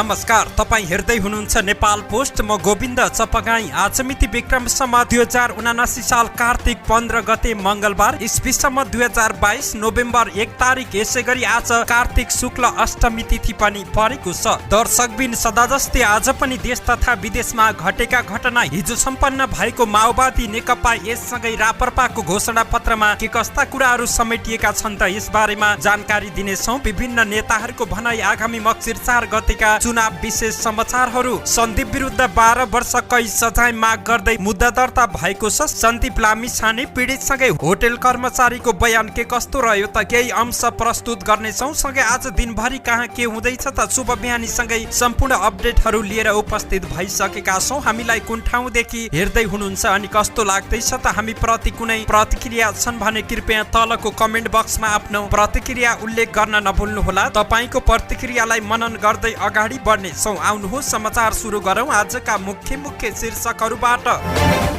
नमस्कार, तपाईँ हेर्दै हुनुहुन्छ नेपाल पोस्ट। म गोविन्द चपगाई। आज मिति विक्रम सम्वत 2079 साल कार्तिक 15 गते मंगलबार, ईस्वी सम्वत 2022 नोभेम्बर 1 तारिक। यसै गरी आज कार्तिक शुक्ल अष्टमी तिथि पनि परेको छ। दर्शकबिन सदा जस्तै आज पनि देश तथा विदेशमा घटेका घटना, हिजो सम्पन्न भएको माओवादी नेकपा यससँगै राप्रपाको घोषणा पत्रमा के कस्ता कुराहरू समेटिएका छन् त यस बारेमा जानकारी दिनेछौँ। विभिन्न नेताहरूको भनाई, आगामी मक्सिर 4 गतेका चुनाव विशेष समाचारहरू, सन्दीप विरुद्ध 12 वर्ष कैद सजाय माग गर्दै मुद्दा दर्ता भएको छ। सन्दीप लामिछाने पीडितसँगै होटल कर्मचारीको बयान के कस्तो रह्यो त केही अंश प्रस्तुत गर्नेछौँ। सँगै आज दिनभरि कहाँ के हुँदैछ त शुभ बिहानीसँगै सम्पूर्ण अपडेटहरू लिएर उपस्थित भइसकेका छौँ। हामीलाई कुन ठाउँदेखि हेर्दै हुनुहुन्छ अनि कस्तो लाग्दैछ त हामी प्रति कुनै प्रतिक्रिया छन् भने कृपया तलको कमेन्ट बक्समा आफ्नो प्रतिक्रिया उल्लेख गर्न नभुल्नुहोला। तपाईँको प्रतिक्रियालाई मनन गर्दै अगाडि बढ्नेछौँ। आउनुहोस् समाचार सुरु गरौँ। आजका मुख्य शीर्षकहरूबाट।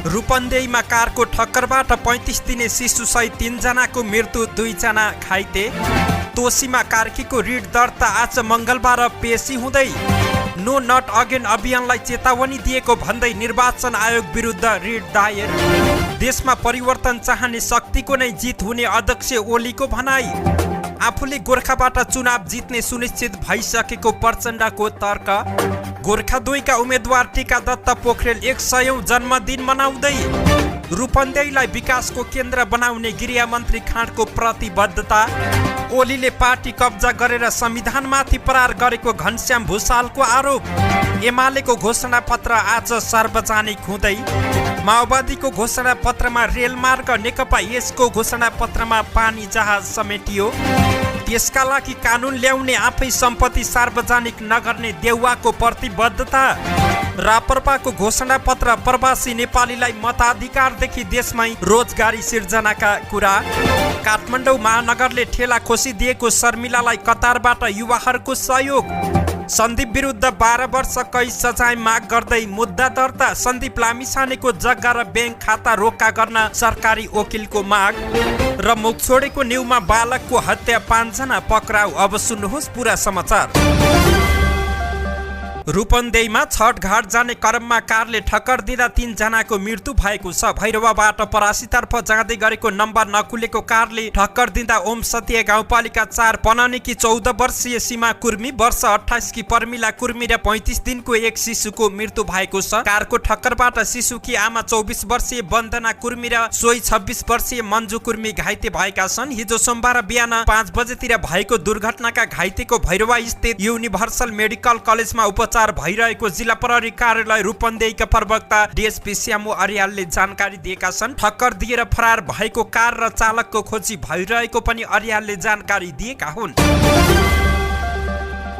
रूपन्देहीमा कारको ठक्करबाट 35 दिने शिशु सहित 3 जनाको मृत्यु, 2 जना घाइते। तोसीमा कार्कीको रिट दर्ता आज मंगलबार पेशी हुँदै। नो नट अगेन अभियानलाई चेतावनी दिएको भन्दै निर्वाचन आयोग विरुद्ध रिट दायर। देशमा परिवर्तन चाहने शक्तिको नै जित हुने अध्यक्ष ओलीको भनाई। आफूले गोर्खाबाट चुनाव जित्ने सुनिश्चित भइसकेको प्रचण्डको तर्क। गोर्खा 2 का उम्मेद्वार टीका दत्त पोखरेल 100औं जन्मदिन मनाउँदै। रूपन्देहीलाई विकासको केन्द्र बनाउने गृहमन्त्री खाँडको प्रतिबद्धता। ओलीले पार्टी कब्जा गरेर संविधानमाथि प्रहार गरेको घनश्याम भुसालको आरोप। एमालेको घोषणा पत्र आज सार्वजनिक हुँदै। माओवादीको घोषणा पत्रमा रेलमार्ग, नेकपा यसको घोषणा पत्रमा पानी जहाज समेटियो। त्यसका लागि कानुन ल्याउने, आफै सम्पत्ति सार्वजनिक नगर्ने देउवाको प्रतिबद्धता। राप्रपाको घोषणा पत्र प्रवासी नेपालीलाई मताधिकारदेखि देशमै रोजगारी सिर्जनाका कुरा। काठमाडौँ महानगरले ठेला खोसिदिएको शर्मिलालाई कतारबाट युवाहरूको सहयोग। सन्दीप विरुद्ध 12 वर्ष कैद सजाय माग गर्दै मुद्दा दर्ता। सन्दीप लामिछानेको जग्गा र ब्याङ्क खाता रोक्का गर्न सरकारी वकिलको माग। र मुख छोडेको न्युमा बालकको हत्या, 5 जना पक्राउ। अब सुन्नुहोस् पुरा समाचार। रूपन्देहीमा छठ घाट जाने क्रममा कारले ठक्कर दिँदा 3 जनाको मृत्यु भएको छ। भैरवाबाट परासीतर्फ जाँदै गरेको नम्बर नखुलेको कारले ठक्कर दिँदा ओम सतीय गाउँपालिका 4 पननीकी 14 वर्षीय सीमा कुर्मी, वर्ष 28 की पर्मिला कुर्मी र 35 दिनको एक शिशुको मृत्यु भएको छ। कारको ठक्करबाट शिशुकी आमा 24 वर्षीय वन्दना कुर्मी र सोही 26 वर्षीय मन्जु कुर्मी घाइते भएका छन्। हिजो सोमबार बिहान 5 बजेतिर भएको दुर्घटनाका घाइतेको भैरवा स्थित युनिभर्सल मेडिकल कलेजमा उपचार भइरहेको जिल्ला प्रहरी कार्यालय रूपन्देहीका प्रवक्ता डीएसपी श्यामु अर्यालले जानकारी दिएका छन्। ठक्कर दिएर फरार भएको कार र चालकको खोजी भइरहेको पनि अर्यालले जानकारी दिएका हुन्।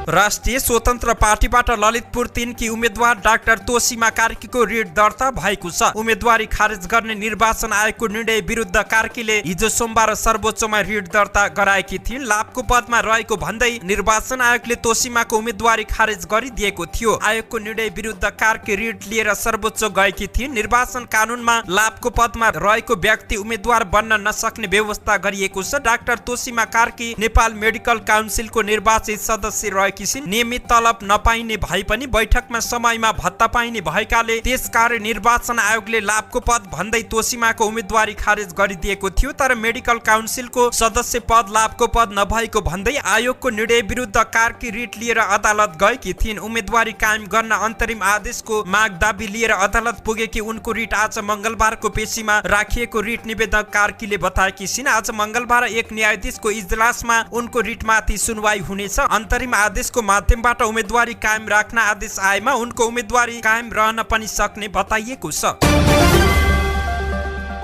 राष्ट्रिय स्वतन्त्र पार्टीबाट ललितपुर 3 की उम्मेद्वार डाक्टर तोसीमा कार्कीको रिट दर्ता भएको छ। उम्मेदवारी खारेज गर्ने निर्वाचन आयोगको निर्णय विरुद्ध कार्कीले हिजो सोमबार सर्वोच्चमा रिट दर्ता गराएकी थिइन्। लाभको पदमा रहेको भन्दै निर्वाचन आयोगले तोसीमाको उम्मेदवारी खारेज गरिदिएको थियो। आयोगको निर्णय विरुद्ध कार्की रिट लिएर सर्वोच्च गएकी थिइन्। निर्वाचन कानुनमा लाभको पदमा रहेको व्यक्ति उम्मेद्वार बन्न नसक्ने व्यवस्था गरिएको छ। डाक्टर तोसीमा कार्की नेपाल मेडिकल काउन्सिलको निर्वाचित सदस्य रहेकी। नियमित तलब नपाइने भए पनि बैठकमा समयमा भत्ता पाइने भएकाले त्यसकारण निर्वाचन आयोगले लाभको पद भन्दै तोसीमाको उम्मेदवारी खारेज गरिदिएको थियो। तर मेडिकल काउन्सिलको सदस्य पद लाभको पद नभएको भन्दै आयोगको निर्णय विरुद्ध कार्की रिट लिएर अदालत गएकी थिइन्। उम्मेदवारी कायम गर्न अन्तरिम आदेशको माग दाबी लिएर अदालत पुगेकी उनको रिट आज मंगलबारको पेशीमा राखिएको रिट निवेदक कार्कीले बताएकी छिन्। आज मंगलबार एक न्यायाधीशको इजलासमा उनको रिटमाथि सुनवाई हुनेछ। अन्तरिम आदेशको माध्यमबाट उम्मेदवारी कायम राख्न आदेश आएमा उनको उम्मेदवारी कायम रहन पनि सक्ने बताइएको छ।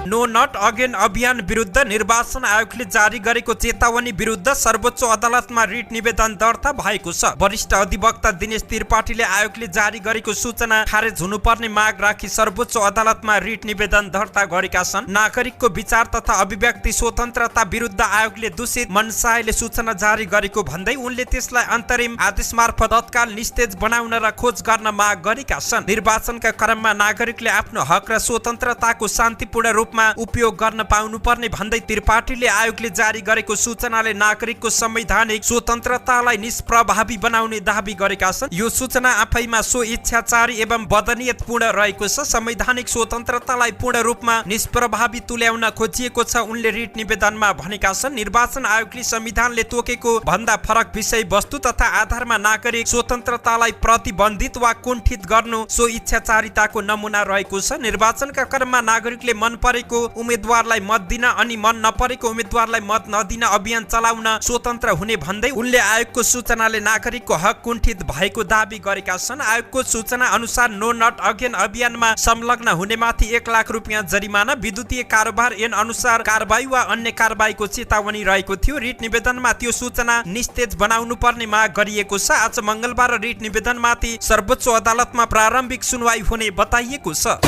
नो नट अगेन अभियान विरुद्ध निर्वाचन आयोगले जारी गरेको चेतावनी विरुद्ध सर्वोच्च अदालतमा रिट निवेदन दर्ता भएको छ। वरिष्ठ अधिवक्ता दिनेश त्रिपाठीले आयोगले जारी गरेको सूचना खारेज हुनुपर्ने माग राखी सर्वोच्च अदालतमा रिट निवेदन दर्ता गरेका छन्। नागरिकको विचार तथा अभिव्यक्ति स्वतन्त्रता विरुद्ध आयोगले दूषित मनसायले सूचना जारी गरेको भन्दै उनले त्यसलाई अन्तरिम आदेश मार्फत तत्काल निस्तेज बनाउन र खोज गर्न माग गरेका छन्। निर्वाचनका क्रममा नागरिकले आफ्नो हक र स्वतन्त्रताको शान्तिपूर्ण रूपमा रूपमा उपयोग गर्न पाउनुपर्ने भन्दै त्रिपाठीले आयोगले जारी गरेको सूचनाले नागरिकको संवैधानिक स्वतन्त्रतालाई निष्प्रभावी बनाउने दाबी गरेका छन्। यो सूचना आफैमा सो इच्छाचारी एवं बदनियतपूर्ण रहेको छ। संवैधानिक स्वतन्त्रतालाई पूर्ण रूपमा निष्प्रभावी तुल्याउन खोजिएको छ उनले रिट निवेदनमा भनेका छन्। निर्वाचन आयोगले संविधानले तोकेको भन्दा फरक विषयवस्तु तथा आधारमा नागरिक स्वतन्त्रतालाई प्रतिबन्धित वा कुण्ठित गर्नु सो इच्छाचारिताको नमुना रहेको छ। निर्वाचनका क्रममा नागरिकले मन परेको उम्मेदवारलाई मत दिन अनि मन नपरेको उम्मेदवारलाई मत नदिन अभियान चलाउन स्वतन्त्र हुने भन्दै उनले आयोगको सूचनाले नागरिकको हक कुण्ठित भएको दाबी गरेका छन्। आयोगको सूचना अनुसार नो नट अगेन अभियानमा संलग्न हुनेमाथि 1 लाख रुपियाँ जरिमाना, विद्युतीय कारोबार ऐन अनुसार कारबाही वा अन्य कारबाहीको चेतावनी रहेको थियो। रिट निवेदनमा त्यो सूचना निस्तेज बनाउनु पर्ने माग गरिएको छ। आज मंगलबार रिट निवेदनमाथि सर्वोच्च अदालतमा प्रारम्भिक सुनवाई हुने बताइएको छ।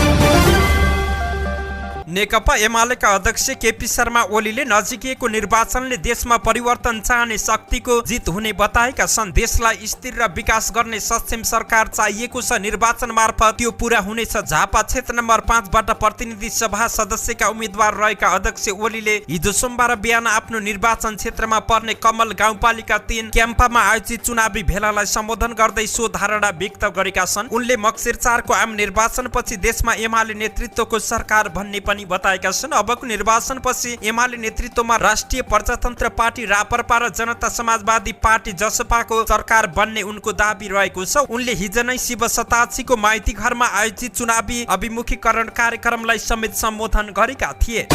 नेकपा एमालेका अध्यक्ष केपी शर्मा ओलीले नजिकैको निर्वाचनले देशमा परिवर्तन चाहने शक्तिको जित हुने बताएका छन्। देशलाई स्थिर र विकास गर्ने सक्षम सरकार चाहिएको छ। निर्वाचन मार्फत त्यो पूरा हुनेछ। झापा क्षेत्र नम्बर 5 बाट प्रतिनिधि सभा सदस्यका उम्मेद्वार रहेका अध्यक्ष ओलीले हिजो सोमबार बिहान आफ्नो निर्वाचन क्षेत्रमा पर्ने कमल गाउँपालिका 3 क्याम्पमा आयोजित चुनावी भेलालाई सम्बोधन गर्दै सो धारणा व्यक्त गरेका छन्। उनले मक्सिर 4 को आम निर्वाचनपछि देशमा एमाले नेतृत्वको सरकार भन्ने पनि बताएका छन्। अबको निर्वाचनपछि एमाले नेतृत्वमा राष्ट्रिय प्रजातन्त्र पार्टी राप्रपा र जनता समाजवादी पार्टी जसपाको सरकार बन्ने उनको दाबी रहेको छ। उनले हिजो नै शिव शताक्षीको माइती घरमा आयोजित चुनावी अभिमुखीकरण कार्यक्रमलाई समेत सम्बोधन गरेका थिए।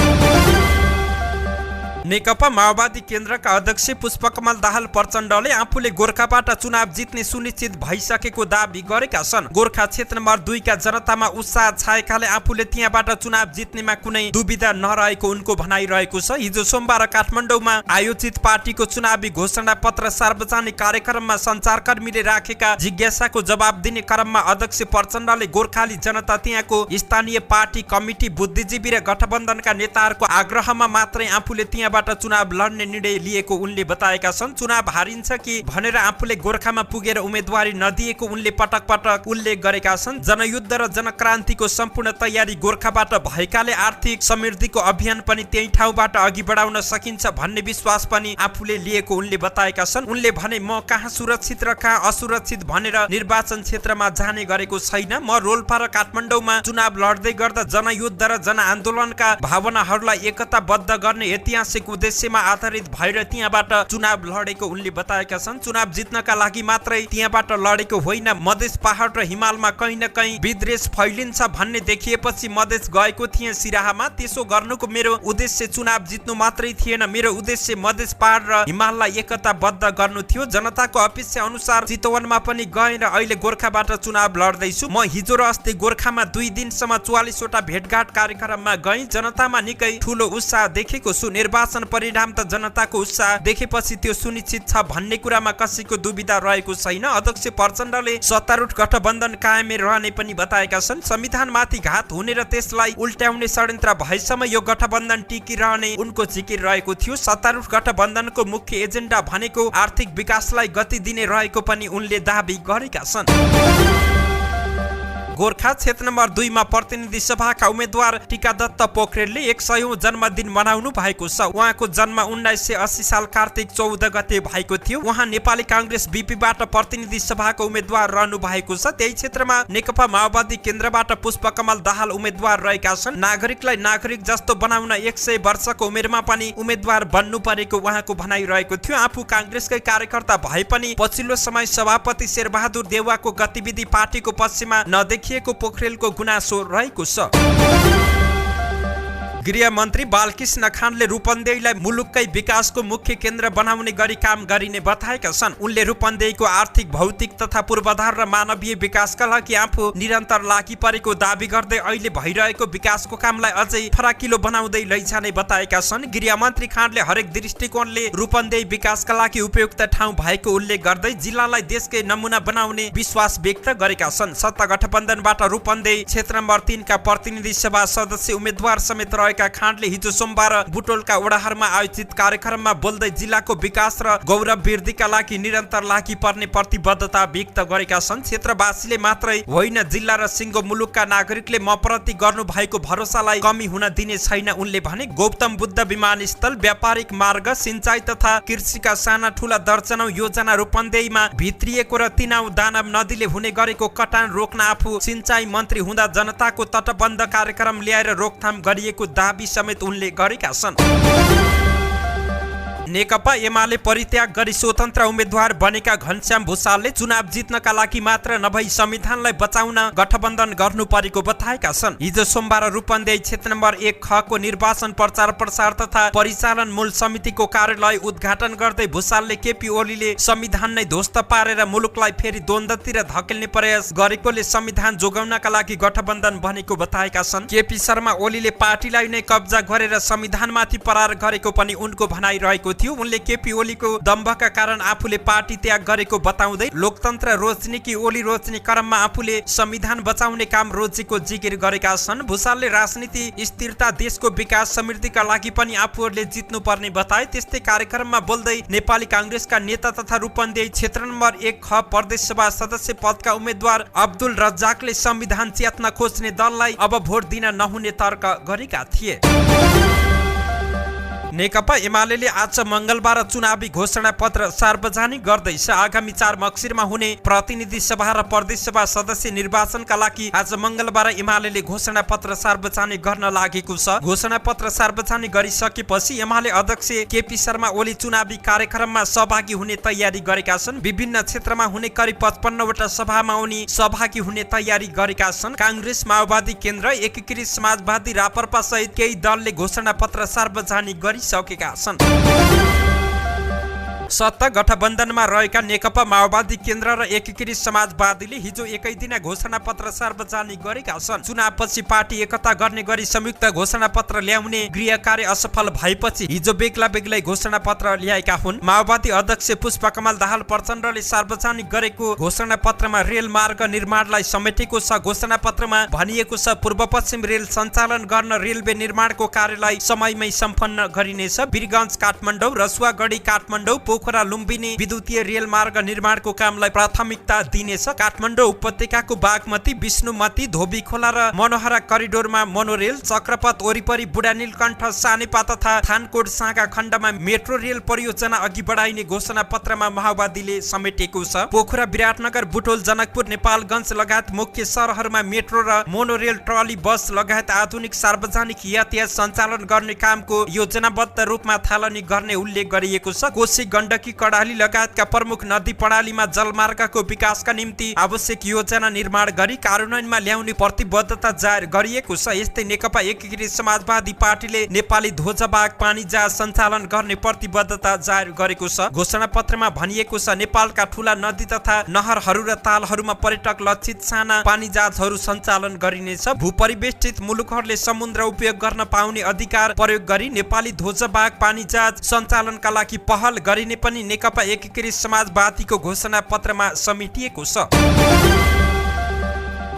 नेकपा माओवादी केन्द्रका अध्यक्ष पुष्पकमल दाहाल प्रचण्डले आफूले गोर्खाबाट चुनाव जित्ने सुनिश्चित भइसकेको दाबी गरेका छन्। गोर्खा क्षेत्र नम्बर 2 का जनतामा उत्साह छाएकाले आफूले त्यहाँबाट चुनाव जित्नेमा कुनै दुविधा नरहेको उनको भनाइ रहेको छ। हिजो सोमबार काठमाडौँमा आयोजित पार्टीको चुनावी घोषणा पत्र सार्वजनिक कार्यक्रममा सञ्चारकर्मीले राखेका जिज्ञासाको जवाब दिने क्रममा अध्यक्ष प्रचण्डले गोर्खाली जनता त्यहाँको स्थानीय पार्टी कमिटी बुद्धिजीवी र गठबन्धनका नेताहरूको आग्रहमा मात्रै आफूले त्यहाँ चुनाव लड्ने निर्णय लिएको उनले बताएका छन्। चुनाव हारिन्छ कि भनेर आफूले गोर्खामा पुगेर उम्मेदवारी नदिएको उनले पटक पटक उल्लेख गरेका छन्। जनयुद्ध र जनक्रान्तिको सम्पूर्ण तयारी गोर्खाबाट भएकाले आर्थिक समृद्धिको अभियान पनि त्यही ठाउँबाट अघि बढाउन सकिन्छ भन्ने विश्वास पनि आफूले लिएको उनले बताएका छन्। उनले भने म कहाँ सुरक्षित र कहाँ असुरक्षित भनेर निर्वाचन क्षेत्रमा जाने गरेको छैन। म रोल्पा र काठमाडौँमा चुनाव लड्दै गर्दा जनयुद्ध र जनआन्दोलनका भावनाहरूलाई एकताबद्ध गर्ने ऐतिहासिक उद्देश्यमा आधारित भएर त्यहाँबाट चुनाव लडेको उनले बताएका छन्। चुनाव जित्नका लागि मात्रै त्यहाँबाट लडेको होइन। मधेस पहाड र हिमालमा कहीँ न कहीँ विद्वेष फैलिन्छ भन्ने देखिएपछि मधेस गएको थिएँ सिराहामा। त्यसो गर्नुको मेरो उद्देश्य चुनाव जित्नु मात्रै थिएन। मेरो उद्देश्य मधेस पहाड र हिमाललाई एकताबद्ध गर्नु थियो। जनताको अपेक्षा अनुसार चितवनमा पनि गएँ र अहिले गोर्खाबाट चुनाव लड्दैछु। म हिजो र अस्ति गोर्खामा 2 दिनसम्म 44 वटा भेटघाट कार्यक्रममा गएँ। जनतामा निकै ठुलो उत्साह देखेको छु। निर्वाचन परिणाम त जनताको उत्साह देखेपछि त्यो सुनिश्चित छ भन्ने कुरामा कसैको दुविधा रहेको छैन। अध्यक्ष प्रचण्डले सत्तारूढ गठबन्धन कायमै रहने पनि बताएका छन्। संविधानमाथि घात हुने र त्यसलाई उल्ट्याउने षड्यन्त्र भएसम्म यो गठबन्धन टिकिरहने उनको जिकिर रहेको थियो। सत्तारूढ गठबन्धनको मुख्य एजेन्डा भनेको आर्थिक विकासलाई गति दिने रहेको पनि उनले दाबी गरेका छन्। गोर्खा क्षेत्र नम्बर 2 मा प्रतिनिधि सभाका उम्मेद्वार टीकादत्त पोखरेलले 100औं जन्मदिन मनाउनु भएको छ। उहाँको जन्म 1980 साल कार्तिक 14 गते भएको थियो। उहाँ नेपाली कांग्रेस बीपीबाट प्रतिनिधि सभाको उम्मेद्वार रहनु भएको छ। त्यही क्षेत्रमा नेकपा माओवादी केन्द्रबाट पुष्पकमल दाहाल उम्मेद्वार रहेका छन्। नागरिकलाई नागरिक जस्तो बनाउन 100 वर्षको उमेरमा पनि उम्मेद्वार बन्नु परेको उहाँको भनाइ रहेको थियो। आफू कांग्रेसकै कार्यकर्ता भए पनि पछिल्लो समय सभापति शेरबहादुर देउवाको गतिविधि पार्टीको पक्षमा नदेखिएको पोखरेलको गुनासो रहेको छ। गृह मन्त्री बालकृष्ण खानले रूपन्देहीलाई मुलुककै विकासको मुख्य केन्द्र बनाउने गरी काम गरिने बताएका छन्। उनले रूपन्देहीको आर्थिक भौतिक तथा पूर्वाधार र मानवीय विकासका लागि आफू निरन्तर लागि परेको दाबी गर्दै अहिले भइरहेको विकासको कामलाई अझै फराकिलो बनाउँदै लैजाने बताएका छन्। गृह मन्त्री खानले हरेक दृष्टिकोणले रूपन्देही विकासका लागि उपयुक्त ठाउँ भएको उल्लेख गर्दै जिल्लालाई देशकै नमुना बनाउने विश्वास व्यक्त गरेका छन्। सत्ता गठबन्धनबाट रूपन्देही क्षेत्र नम्बर 3 का प्रतिनिधि सभा सदस्य उम्मेद्वार समेत रहेका खाँडले हिजो सोमबार बुटोलका वडाहरूमा आयोजित कार्यक्रममा बोल्दै जिल्लाको विकास र गौरव वृद्धिका लागि निरन्तर लागि पर्ने प्रतिबद्धता व्यक्त गरेका छन्। क्षेत्रवासीले मात्रै होइन, जिल्ला र सिङ्गो मुलुकका नागरिकले म प्रति गर्नु भएको भरोसालाई कमी हुन दिने छैन उनले भने। गौतम बुद्ध विमानस्थल, व्यापारिक मार्ग, सिंचाई तथा कृषिका साना ठूला दर्जनौं योजना रूपन्देहीमा भित्रिएको र तिनाउ दानव नदीले हुने गरेको कटान रोक्न आफू सिंचाई मन्त्री हुँदा जनताको तटबन्ध कार्यक्रम ल्याएर रोकथाम गरिएको दाबी समेत उनले गरेका छन्। नेकपा एमाले परित्याग गरी स्वतन्त्र उम्मेद्वार बनेका घनश्याम भुसालले चुनाव जित्नका लागि मात्र नभई संविधानलाई बचाउन गठबन्धन गर्नु परेको बताएका छन्। हिजो सोमबार रूपन्देही क्षेत्र नम्बर 1 खको निर्वाचन प्रचार प्रसार तथा परिचालन मूल समितिको कार्यालय उद्घाटन गर्दै भुसालले केपी ओलीले संविधान नै ध्वस्त पारेर मुलुकलाई फेरि द्वन्द्वतिर धकेल्ने प्रयास गरेकोले संविधान जोगाउनका लागि गठबन्धन बनेको बताएका छन्। केपी शर्मा ओलीले पार्टीलाई नै कब्जा गरेर संविधानमाथि प्रहार गरेको पनि उनको भनाइ रहेको थियो। उनले केपी ओलीको दम्भका कारण आफूले पार्टी त्याग गरेको बताउँदै लोकतन्त्र रोज्ने कि ओली रोज्ने क्रममा आफूले संविधान बचाउने काम रोजेको जिकिर गरेका छन्। भुसालले राजनीति स्थिरता, देशको विकास समृद्धिका लागि पनि आफूहरूले जित्नु पर्ने बताए। त्यस्तै कार्यक्रममा बोल्दै नेपाली कांग्रेसका नेता तथा रूपन्देही क्षेत्र नम्बर 1 ख प्रदेशसभा सदस्य पदका उम्मेद्वार अब्दुल रज्जाकले संविधान च्यात्न खोज्ने दललाई अब भोट दिन नहुने तर्क गरेका थिए। नेकपा एमाले आज मंगलबार चुनावी घोषणा पत्र सार्वजनिक गर्दैछ। आगामी 4 मक्सिरमा हुने प्रतिनिधि सभा र प्रदेश सभा सदस्य निर्वाचनका लागि आज मंगलबार एमाले घोषणा पत्र सार्वजनिक गर्न लागेको छ। घोषणा पत्र सार्वजनिक गरिसकेपछि एमाले अध्यक्ष केपी शर्मा ओली चुनावी कार्यक्रममा सहभागी हुने तयारी गरेका छन्। विभिन्न क्षेत्रमा हुने करिब 55 वटा सभामा उनी सहभागी हुने तयारी गरेका छन्। कांग्रेस, माओवादी केन्द्र, एकीकृत समाजवादी, राप्रपा सहित केही दलले घोषणा पत्र सार्वजनिक गरिसकेका छन्। सत्ता गठबन्धनमा रहेका नेकपा माओवादी केन्द्र र एकीकृत समाजवादीले हिजो एकै दिन घोषणा पत्र सार्वजनिक गरेका छन्। चुनावपछि पार्टी एकता गर्ने गरी संयुक्त घोषणा पत्र ल्याउने गृह कार्य असफल भएपछि हिजो बेग्ला बेग्लै घोषणा पत्र ल्याएका हुन्। माओवादी अध्यक्ष पुष्पकमल दाहाल प्रचण्डले सार्वजनिक गरेको घोषणा पत्रमा रेल मार्ग निर्माणलाई समेटेको छ। घोषणा पत्रमा भनिएको छ पूर्व पश्चिम रेल सञ्चालन गर्न रेलवे निर्माणको कार्यलाई समयमै सम्पन्न गरिनेछ। वीरगञ्ज काठमाडौँ, रसुवागढी काठमाडौँ, पोखरा लुम्बिनी विद्युतीय रेल मार्ग निर्माणको कामलाई प्राथमिकता दिनेछ। काठमाडौँ उपत्यकाको बागमती, विष्णुमती, धोबी खोला र मनोहरा करिडोरमा मोनोरेल, चक्रपथ वरिपरि बुढा नीलकण्ठ, सानेपा तथा थानकोट सागा खण्डमा मेट्रो रेल परियोजना अघि बढाइने घोषणा पत्रमा माओवादीले समेटेको छ। पोखरा, विराटनगर, बुटोल, जनकपुर, नेपालगञ्ज लगायत मुख्य शहरहरूमा मेट्रो र मोनोरेल, ट्रली बस लगायत आधुनिक सार्वजनिक यातायात सञ्चालन गर्ने कामको योजनाबद्ध रूपमा थालनी गर्ने उल्लेख गरिएको छ। कोशी, गण्डकी, कडाली लगायतका प्रमुख नदी प्रणालीमा जलमार्गको विकासका निम्ति आवश्यक योजना निर्माण गरी कार्यान्वयनमा ल्याउने प्रतिबद्धता जाहेर गरिएको छ। यस्तै नेकपा एकीकृत समाजवादी पार्टीले नेपाली ध्वजवाहक पानी जहाज सञ्चालन गर्ने प्रतिबद्धता जाहेर गरेको छ। घोषणा पत्रमा भनिएको छ नेपालका ठूला नदी तथा नहरहरू र तालहरूमा पर्यटक लक्षित साना पानी जहाजहरू सञ्चालन गरिनेछ। भूपरिवेष्टित मुलुकहरूले समुद्र उपयोग गर्न पाउने अधिकार प्रयोग गरी नेपाली ध्वजवाहक पानी जहाज सञ्चालनका लागि पहल गरिने पनि नेकपा एकीकृत समाजवादीको घोषणा पत्रमा समेटिएको छ।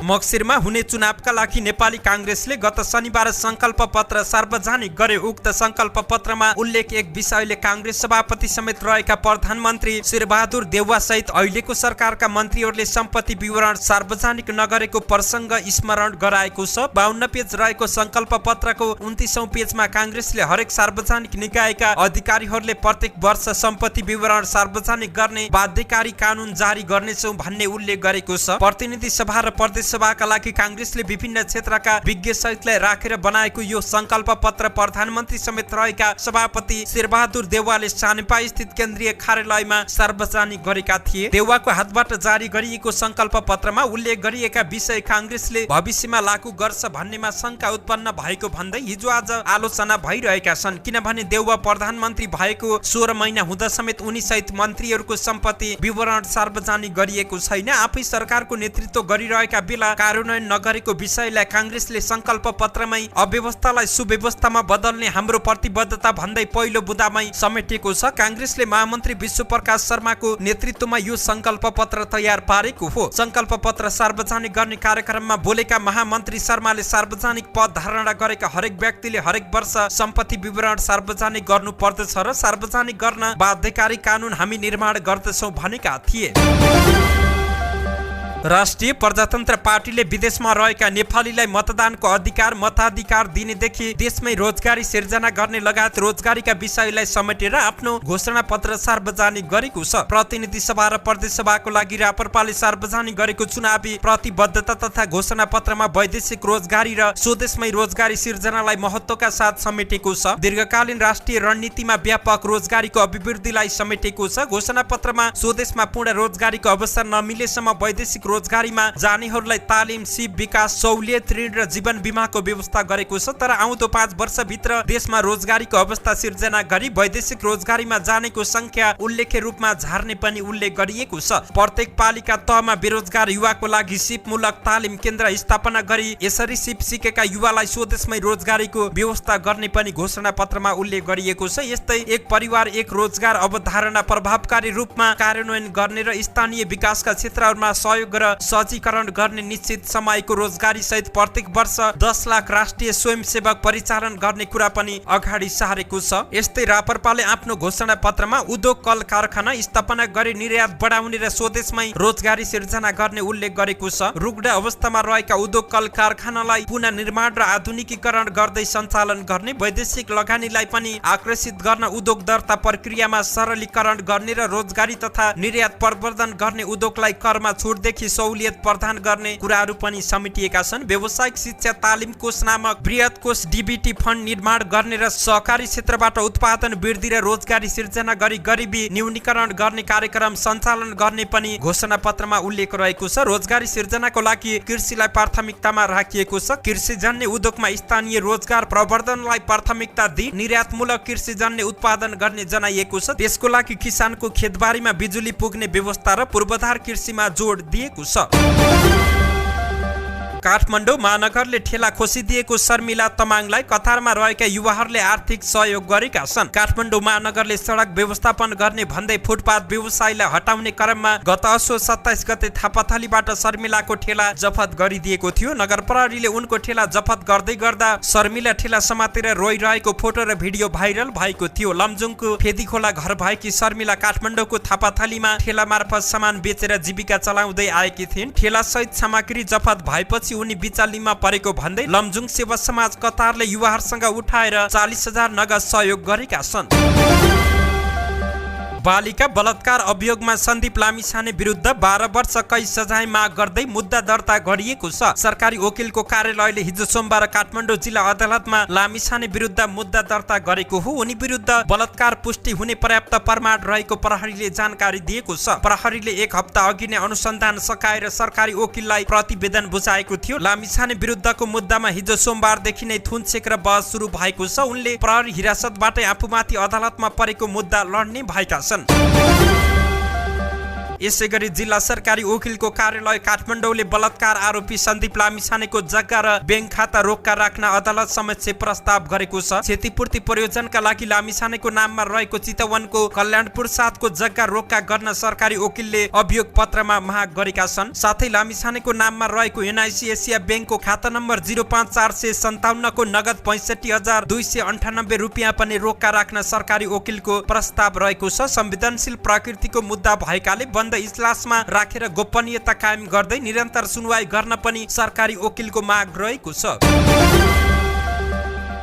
मक्सिरमा हुने चुनावका लागि नेपाली कांग्रेसले गत शनिबार संकल्प पत्र सार्वजनिक गरे। उक्त संकल्प पत्रमा उल्लेख एक विषयले कांग्रेस सभापति समेत रहेका प्रधानमन्त्री शेरबहादुर देउवा सहित अहिलेको सरकारका मन्त्रीहरूले सम्पत्ति विवरण सार्वजनिक नगरेको प्रसंग स्मरण गराएको छ। 52 पेज रहेको संकल्प पत्रको 29औं पेजमा कांग्रेसले हरेक सार्वजनिक निकायका अधिकारीहरूले प्रत्येक वर्ष सम्पत्ति विवरण सार्वजनिक गर्ने बाध्यकारी कानून जारी गर्नेछौं भन्ने उल्लेख गरेको छ। प्रतिनिधि सभा र प्रदेश सभाका लागि कांग्रेसले विभिन्न क्षेत्रका विज्ञ सहितलाई राखेर बनाएको यो संकल्प पत्र प्रधानमन्त्री समेत रहेका सभापति शेरबहादुर देउवाले सानेपा स्थित केन्द्रीय कार्यालयमा सार्वजनिक गरेका थिए। देउवाको हातबाट जारी गरिएको संकल्प पत्रमा उल्लेख गरिएका विषय कांग्रेसले भविष्यमा लागू गर्छ भन्नेमा शंका उत्पन्न भएको भन्दै हिजो आज आलोचना भइरहेका छन्। किनभने देउवा प्रधानमन्त्री भएको 16 महिना हुँदा समेत उनी सहित मन्त्रीहरूको सम्पत्ति विवरण सार्वजनिक गरिएको छैन। आफै सरकारको नेतृत्व गरिरहेका बेला बेला कार्यान्वयन नगरेको विषयलाई कांग्रेसले संकल्प पत्रमै अव्यवस्थालाई सुव्यवस्थामा बदल्ने हाम्रो प्रतिबद्धता भन्दै पहिलो बुँदामै समेटेको छ। कांग्रेसले महामन्त्री विश्वप्रकाश शर्माको नेतृत्वमा यो संकल्प पत्र तयार पारेको हो। संकल्प पत्र सार्वजनिक गर्ने कार्यक्रममा बोलेका महामन्त्री शर्माले सार्वजनिक पद धारण गरेका हरेक व्यक्तिले हरेक वर्ष सम्पत्ति विवरण सार्वजनिक गर्नु पर्दछ र सार्वजनिक गर्न बाध्यकारी कानून हामी निर्माण गर्दछौं भनेका थिए। राष्ट्रिय प्रजातन्त्र पार्टीले विदेशमा रहेका नेपालीलाई मतदानको अधिकार मताधिकार दिनेदेखि देशमै रोजगारी सिर्जना गर्ने लगायत रोजगारीका विषयलाई समेटेर आफ्नो घोषणा पत्र सार्वजनिक गरेको छ। प्रतिनिधि सभा र प्रदेश सभाको लागि रापरपाले सार्वजनिक गरेको चुनावी प्रतिबद्धता तथा घोषणा पत्रमा वैदेशिक रोजगारी र स्वदेशमै रोजगारी सिर्जनालाई महत्वका साथ समेटेको छ। दीर्घकालीन राष्ट्रिय रणनीतिमा व्यापक रोजगारीको अभिवृद्धिलाई समेटेको छ। घोषणा पत्रमा स्वदेशमा पूर्ण रोजगारीको अवसर नमिलेसम्म वैदेशिक रोजगारीमा जानेहरूलाई तालिम, सिप, विकास, सहुलियत, ऋण र जीवन बीमाको व्यवस्था गरेको छ। तर आउँदो 5 वर्षभित्र देशमा रोजगारीको अवस्था सिर्जना गरी वैदेशिक रोजगारीमा जानेको संख्या उल्लेख्य रूपमा झार्ने पनि उल्लेख गरिएको छ। प्रत्येक पालिका तहमा बेरोजगार युवाको लागि सिपमूलक तालिम केन्द्र स्थापना गरी यसरी सिप सिकेका युवालाई स्वदेशमै रोजगारीको व्यवस्था गर्ने पनि घोषणा पत्रमा उल्लेख गरिएको छ। यस्तै एक परिवार एक रोजगार अवधारणा प्रभावकारी रूपमा कार्यान्वयन गर्ने र स्थानीय विकासका क्षेत्रहरूमा सहयोग र सहजीकरण गर्ने निश्चित समयको रोजगारी सहित प्रत्येक वर्ष 10 लाख राष्ट्रिय स्वयंसेवक परिचालन गर्ने कुरा पनि अगाडि सारेको छ। यस्तै रापरपाले आफ्नो घोषणा पत्रमा उद्योग कल कारखाना स्थापना गरी निर्यात बढाउने र स्वदेशमै रोजगारी सिर्जना गर्ने उल्लेख गरेको छ। रुग्ण अवस्थामा रहेका उद्योग कल कारखानालाई पुनः निर्माण र आधुनिकीकरण गर्दै सञ्चालन गर्ने, वैदेशिक लगानीलाई पनि आकर्षित गर्न उद्योग दर्ता प्रक्रियामा सरलीकरण गर्ने र रोजगारी तथा निर्यात प्रवर्धन गर्ने उद्योगलाई करमा छुटदेखि सहुलियत प्रदान गर्ने कुराहरू पनि समेटिएका छन्। व्यावसायिक शिक्षा तालिम कोष नामक बृहत कोष डीबीटी फण्ड निर्माण गर्ने र सहकारी क्षेत्रबाट उत्पादन वृद्धि र रोजगारी सिर्जना गरी गरिबी न्यूनीकरण गर्ने कार्यक्रम सञ्चालन गर्ने पनि घोषणा पत्रमा उल्लेख रहेको छ। रोजगारी सिर्जनाको लागि कृषिलाई प्राथमिकतामा राखिएको छ। कृषिजन्य उद्योगमा स्थानीय रोजगार प्रवर्धनलाई प्राथमिकता दिई निर्यातमूलक कृषिजन्य उत्पादन गर्ने जनाइएको छ। त्यसको लागि किसानको खेतबारीमा बिजुली पुग्ने व्यवस्था र पूर्वाधार कृषिमा जोड दिएको छ। काठमाडौँ महानगरले ठेला खोसिदिएको शर्मिला तमाङलाई कतारमा रहेका युवाहरूले आर्थिक सहयोग गरेका छन्। काठमाडौँ महानगरले सडक व्यवस्थापन गर्ने भन्दै फुटपाथ व्यवसायीलाई हटाउने क्रममा गत असोज 27 गते थापाथलीबाट शर्मिलाको ठेला जफत गरिदिएको थियो। नगर प्रहरीले उनको ठेला जफत गर्दै गर्दा शर्मिला ठेला समातेर रोइरहेको फोटो र भिडियो भाइरल भएको थियो। लमजुङको फेदीखोला घर भएकी शर्मिला काठमाडौँको थापाथलीमा ठेला मार्फत सामान बेचेर जीविका चलाउँदै आएकी थिइन्। ठेला सहित सामग्री जफत भएपछि उनी बिचालीमा परेको भन्दै लमजुङ सेवा समाज कतारले युवाहरूसँग उठाएर 40,000 नगद सहयोग गरेका छन्। बालिका बलात्कार अभियोगमा सन्दीप लामिछाने विरुद्ध 12 वर्ष कैद सजाय माग गर्दै मुद्दा दर्ता गरिएको छ। सरकारी वकिलको कार्यालयले हिजो सोमबार काठमाडौँ जिल्ला अदालतमा लामिछाने विरुद्ध मुद्दा दर्ता गरेको हो। उनी विरुद्ध बलात्कार पुष्टि हुने पर्याप्त प्रमाण रहेको प्रहरीले जानकारी दिएको छ। प्रहरीले 1 हप्ता अघि नै अनुसन्धान सकाएर सरकारी वकिललाई प्रतिवेदन बुझाएको थियो। लामिछाने विरुद्धको मुद्दामा हिजो सोमबारदेखि नै थुनछेक र बहस सुरु भएको छ। उनले प्रहरी हिरासतबाटै आफूमाथि अदालतमा परेको मुद्दा लड्ने भएका छन्। यसैगरी जिल्ला सरकारी वकिलको कार्यालय काठमाडौँले बलात्कार आरोपी सन्दीप लामिछानेको जग्गा र बैंक खाता रोक्का राख्न अदालत समक्ष प्रस्ताव गरेको छ। क्षतिपूर्ति प्रयोजनका लागि लामिछानेको नाममा रहेको चितवनको कल्याणपुर 7 को जग्गा रोक्का गर्न सरकारी वकिलले अभियोग पत्रमा माग गरेका छन्। साथै लामिछानेको नाममा रहेको एनआईसी एसिया बैंकको खाता नम्बर 05457 को नगद 65,298 रुपियाँ पनि रोक्का राख्न सरकारी वकिलको प्रस्ताव रहेको छ। संवेदनशील प्रकृतिको मुद्दा भएकाले बन्द इजलासमा राखेर गोपनीयता कायम गर्दै निरन्तर सुनवाई गर्न पनि सरकारी वकिलको माग रहेको छ।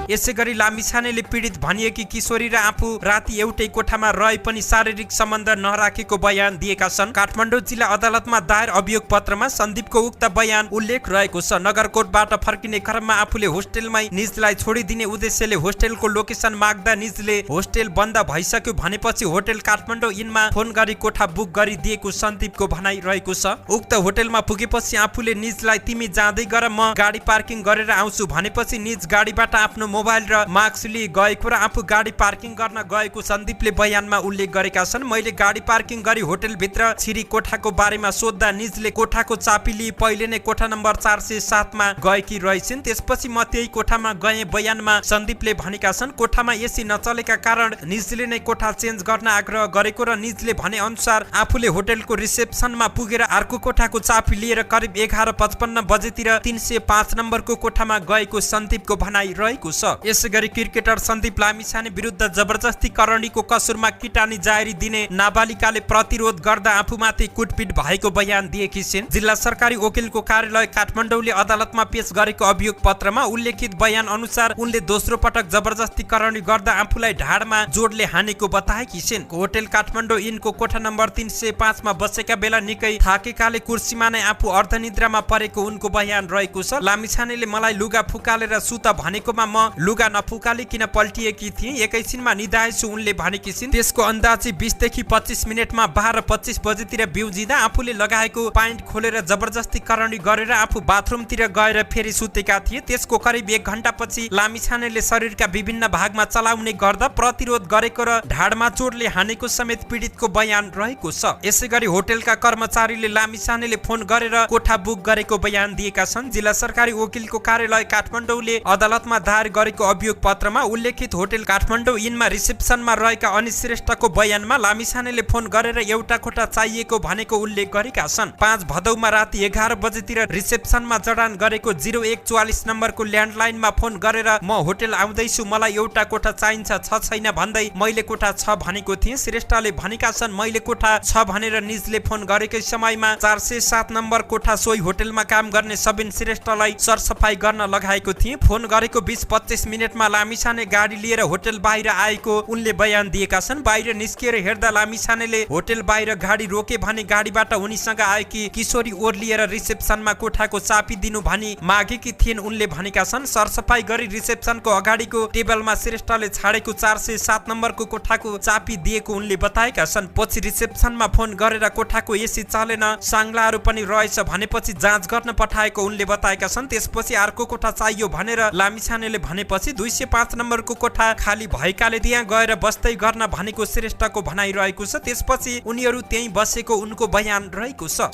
यसैगरी लामिछानेले पीडित भनिएकी किशोरी र आफू राति एउटै कोठामा रहे पनि शारीरिक सम्बन्ध नराखेको बयान दिएका छन्। काठमाडौँ जिल्ला अदालतमा दायर अभियोग पत्रमा सन्दीपको उक्त बयान उल्लेख रहेको छ। नगरकोटबाट फर्किने क्रममा आफूले होस्टेलमै निजलाई छोडिदिने उद्देश्यले होस्टेलको लोकेसन माग्दा निजले होस्टेल बन्द भइसक्यो भनेपछि होटल काठमाडौँ इनमा फोन गरी कोठा बुक गरिदिएको सन्दीपको भनाइ रहेको छ। उक्त होटलमा पुगेपछि आफूले निजलाई तिमी जाँदै गर म गाडी पार्किङ गरेर आउँछु भनेपछि निज गाडीबाट आफ्नो मोबाइल र मास्क लिई गएको र आफू गाडी पार्किङ गर्न गएको सन्दीपले बयानमा उल्लेख गरेका छन्। मैले गाडी पार्किङ गरी होटल भित्र छिरी कोठाको बारेमा सोध्दा निजले कोठाको चाबी लिई पहिले नै कोठा नम्बर 407 मा गएकी रहेछिन्। त्यसपछि म त्यही कोठामा गए बयानमा सन्दीपले भनेका छन्। कोठामा एसी नचलेका कारण निजले नै कोठा चेन्ज गर्न आग्रह गरेको र निजले भने अनुसार आफूले होटलको रिसेप्सनमा पुगेर अर्को कोठाको चाबी लिएर करिब 11:55 बजेतिर 305 नम्बरको कोठामा गएको सन्दीपको भनाइ रहेको छ। यसैगरी क्रिकेटर सन्दीप लामिछाने विरुद्ध जबरजस्ती करणीको कसुरमा किटानी जारी दिने नाबालिकाले प्रतिरोध गर्दा आफूमाथि कुटपिट भएको बयान दिएकी छिन्। जिल्ला सरकारी वकिलको कार्यालय काठमाडौँले अदालतमा पेश गरेको अभियोग पत्रमा उल्लेखित बयान अनुसार उनले दोस्रो पटक जबरजस्ती करणी गर्दा आफूलाई ढाडमा जोडले हानेको बताएकी छिन्। होटल काठमाडौँ इनको कोठा नम्बर 305 मा बसेका बेला निकै थाकेकाले कुर्सीमा नै आफू अर्धनिद्रामा परेको उनको बयान रहेको छ। लामिछानेले मलाई लुगा फुकालेर सुत भनेकोमा म लुगा नफुकालिकन पल्टिएकी थिएँ, एकैछिनमा निदाएछु उनले भनेकी छिन्। त्यसको अन्दाजी 20 देखि 25 मिनेटमा 12:25 बजेतिर बिउजिँदा आफूले लगाएको प्यान्ट खोलेर जबरजस्ती करणी गरेर आफू बाथरुमतिर गएर फेरि सुतेका थिए। त्यसको करिब 1 घण्टापछि लामिछानेले शरीरका विभिन्न भागमा चलाउने गर्दा प्रतिरोध गरेको र ढाडमा चोटले हानेको समेत पीडितको बयान रहेको छ। यसैगरी होटलका कर्मचारीले लामिछानेले फोन गरेर कोठा बुक गरेको बयान दिएका छन्। जिल्ला सरकारी वकिलको कार्यालय काठमाडौँले अदालतमा दायर गरेको अभियोग पत्रमा उल्लेखित होटल काठमाडौँ इनमा रिसेप्सनमा रहेका अनिश श्रेष्ठको बयानमा लामिछानेले फोन गरेर एउटा कोठा चाहिएको भनेको उल्लेख गरेका छन्। 5 भदौमा राति 11 बजेतिर रिसेप्सनमा जडान गरेको 0144 नम्बरको ल्यान्डलाइनमा फोन गरेर म होटल आउँदैछु, मलाई एउटा कोठा चाहिन्छ, छ छैन भन्दै मैले कोठा छ भनेको थिएँ। श्रेष्ठले भनेका छन् मैले कोठा छ भनेर निजले फोन गरेकै समयमा 407 नम्बर कोठा सोही होटलमा काम गर्ने सबिन श्रेष्ठलाई सरसफाई गर्न लगाएको थिएँ। फोन गरेको 20-25 मिनेटमा लामिछाने गाडी लिएर होटल बाहिर आएको उनले बयान दिएका छन्। बाहिर निस्किएर हेर्दा लामिछानेले होटल बाहिर गाडी रोके भने गाडीबाट उनीसँग आएकी किशोरी ओर्लिएर रिसेप्सनमा कोठाको चाबी दिनु भनी मागेकी थिइन् उनले भनेका छन्। सरसफाई गरी रिसेप्सनको अगाडिको टेबलमा श्रेष्ठले छाडेको 407 नम्बरको कोठाको चाबी दिएको उनले बताएका छन्। पछि रिसेप्सनमा फोन गरेर कोठाको एसी चलेन, साङ्लाहरू पनि रहेछ भनेपछि जाँच गर्न पठाएको उनले बताएका छन्। त्यसपछि अर्को कोठा चाहियो भनेर लामिछानेले भनेपछि 205 नम्बरको कोठा खाली भएकाले त्यहाँ गएर बस्दै गर्न भनेको श्रेष्ठको भनाइ रहेको छ। त्यसपछि उनीहरू त्यही बसेको उनको बयान रहेको छ।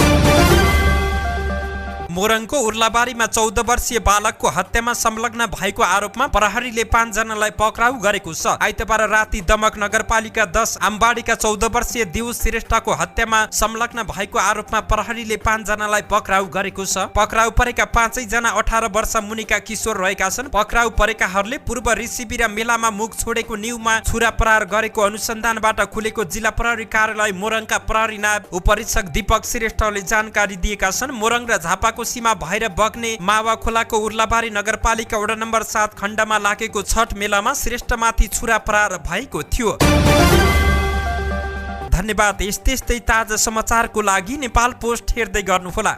मोरङको उर्लाबारीमा 14 वर्षीय बालकको हत्यामा संलग्न भएको आरोपमा प्रहरीले 5 जनालाई पक्राउ गरेको छ। आइतबार राति दमक नगरपालिका 10 आम्बाडीका 14 वर्षीय दिउ श्रेष्ठको हत्यामा संलग्न भएको आरोपमा प्रहरीले 5 जनालाई पक्राउ गरेको छ। पक्राउ परेका 5 जना 18 वर्ष मुनिका किशोर रहेका छन्। पक्राउ परेकाहरूले पूर्व रिसिबी र मेलामा मुख छोडेको न्युमा छुरा प्रहार गरेको अनुसन्धानबाट खुलेको जिल्ला प्रहरी कार्यालय मोरङका प्रहरी नायब उपरीक्षक दीपक श्रेष्ठले जानकारी दिएका छन्। मोरङ र झापाको सीमा भएर बग्ने मावा खोलाको उर्लाबारी नगरपालिका वडा नम्बर 7 खण्डमा लागेको छठ मेलामा श्रेष्ठमाथि छुरा प्रहार भएको थियो। धन्यवाद। यस्तै ताजा समाचारको लागि नेपाल पोस्ट हेर्दै गर्नुहोला।